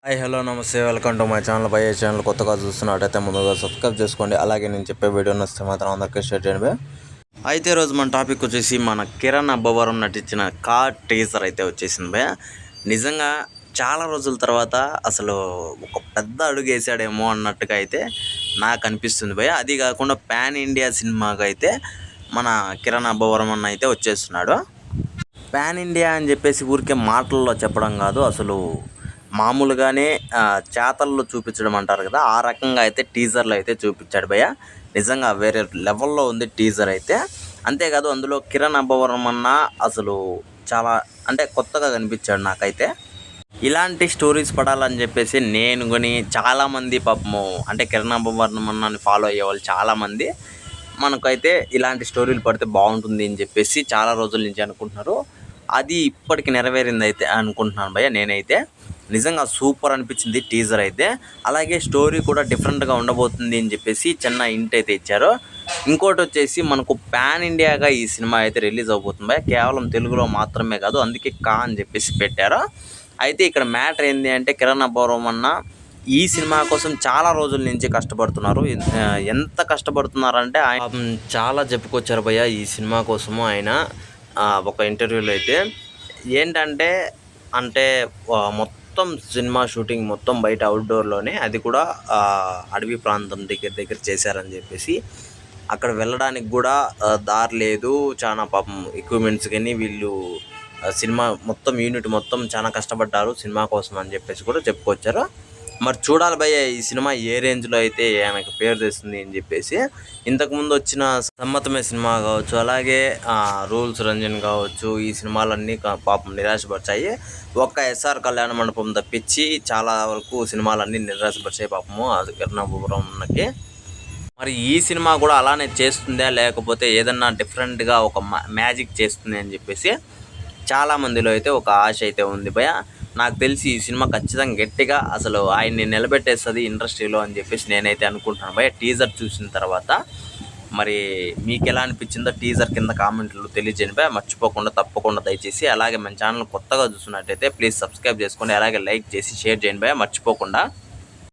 Hi hello నమస్తే welcome to my channel. By channel కొత్తగా చూస్తున్నట్టయితే ముందుగా సబ్స్క్రైబ్ చేసుకోండి. అలాగే నేను చెప్పే వీడియో నచ్చితే మాత్రం అందరికీ షేర్ చేయండి. అయితే ఈరోజు మన టాపిక్ వచ్చేసి మన కిరణ్ అబ్బవరం నటించిన కార్ టీజర్ అయితే వచ్చేసింది భయ. నిజంగా చాలా రోజుల తర్వాత అసలు ఒక పెద్ద అడుగు వేసాడేమో అన్నట్టుగా అయితే నాకు అనిపిస్తుంది భయ. అది కాకుండా పాన్ ఇండియా సినిమాగా అయితే మన కిరణ్ అబ్బవరం అన్న అయితే వచ్చేస్తున్నాడు. పాన్ ఇండియా అని చెప్పేసి ఊరికే మాటల్లో చెప్పడం కాదు, అసలు మామూలుగానే చేతల్లో చూపించడం అంటారు కదా, ఆ రకంగా అయితే టీజర్లో అయితే చూపించాడు భయ్య. నిజంగా వేరే లెవెల్లో ఉంది టీజర్ అయితే. అంతేకాదు అందులో కిరణ్ అబ్బవరం అన్న అసలు చాలా అంటే కొత్తగా కనిపించాడు నాకైతే. ఇలాంటి స్టోరీస్ పడాలని చెప్పేసి నేను కొని చాలామంది పాపము అంటే కిరణ్ అబ్బవరం అన్నని ఫాలో అయ్యే వాళ్ళు చాలామంది మనకైతే ఇలాంటి స్టోరీలు పడితే బాగుంటుంది అని చెప్పేసి చాలా రోజుల నుంచి అనుకుంటున్నారు. అది ఇప్పటికి నెరవేరింది అయితే అనుకుంటున్నాను భయ్య నేనైతే. నిజంగా సూపర్ అనిపించింది టీజర్ అయితే. అలాగే స్టోరీ కూడా డిఫరెంట్గా ఉండబోతుంది అని చెప్పేసి చిన్న హింట్ అయితే ఇచ్చారు. ఇంకోటి వచ్చేసి మనకు పాన్ ఇండియాగా ఈ సినిమా అయితే రిలీజ్ అవబోతుంది. కేవలం తెలుగులో మాత్రమే కాదు, అందుకే కా అని చెప్పేసి పెట్టారు. అయితే ఇక్కడ మ్యాటర్ ఏంటి అంటే కిరణ్ అబ్బవరం అన్న ఈ సినిమా కోసం చాలా రోజుల నుంచి కష్టపడుతున్నారు. ఎంత కష్టపడుతున్నారంటే ఆయన చాలా చెప్పుకొచ్చారు భయ్య ఈ సినిమా కోసము. ఆయన ఒక ఇంటర్వ్యూలో అయితే ఏంటంటే మొత్తం సినిమా షూటింగ్ మొత్తం బయట అవుట్డోర్లోనే, అది కూడా అడవి ప్రాంతం దగ్గర చేశారని చెప్పేసి. అక్కడ వెళ్ళడానికి కూడా దారి లేదు. చాలా పాపం ఎక్విప్మెంట్స్ కానీ వీళ్ళు సినిమా మొత్తం యూనిట్ మొత్తం చాలా కష్టపడ్డారు సినిమా కోసం అని చెప్పేసి కూడా చెప్పుకొచ్చారు. మరి చూడాలి భయ్య ఈ సినిమా ఏ రేంజ్లో అయితే ఆయనకు పేరు తెస్తుంది అని చెప్పేసి. ఇంతకుముందు వచ్చిన సమ్మతమే సినిమా కావచ్చు, అలాగే రూల్స్ రంజన్ కావచ్చు, ఈ సినిమాలన్నీ పాపం నిరాశపరిచాయి. ఒక్క ఎస్ఆర్ కళ్యాణ మండపం తప్పించి చాలా వరకు సినిమాలన్నీ నిరాశపరిచాయి పాపము అది కిరణ్ అబ్బవరంకి. మరి ఈ సినిమా కూడా అలానే చేస్తుందా, లేకపోతే ఏదన్నా డిఫరెంట్గా ఒక మ్యాజిక్ చేస్తుంది అని చెప్పేసి చాలామందిలో అయితే ఒక ఆశ అయితే ఉంది భయ. నాకు తెలిసి ఈ సినిమా ఖచ్చితంగా గట్టిగా అసలు ఆయన్ని నిలబెట్టేస్తుంది ఇండస్ట్రీలో అని చెప్పేసి నేనైతే అనుకుంటున్నాను భయ టీజర్ చూసిన తర్వాత. మరి మీకు ఎలా అనిపించిందో టీజర్ కింద కామెంట్లు తెలియజేయండి భయ. మర్చిపోకుండా తప్పకుండా దయచేసి. అలాగే మన ఛానల్ కొత్తగా చూస్తున్నట్టయితే ప్లీజ్ సబ్స్క్రైబ్ చేసుకోండి. అలాగే లైక్ చేసి షేర్ చేయండి భయ మర్చిపోకుండా.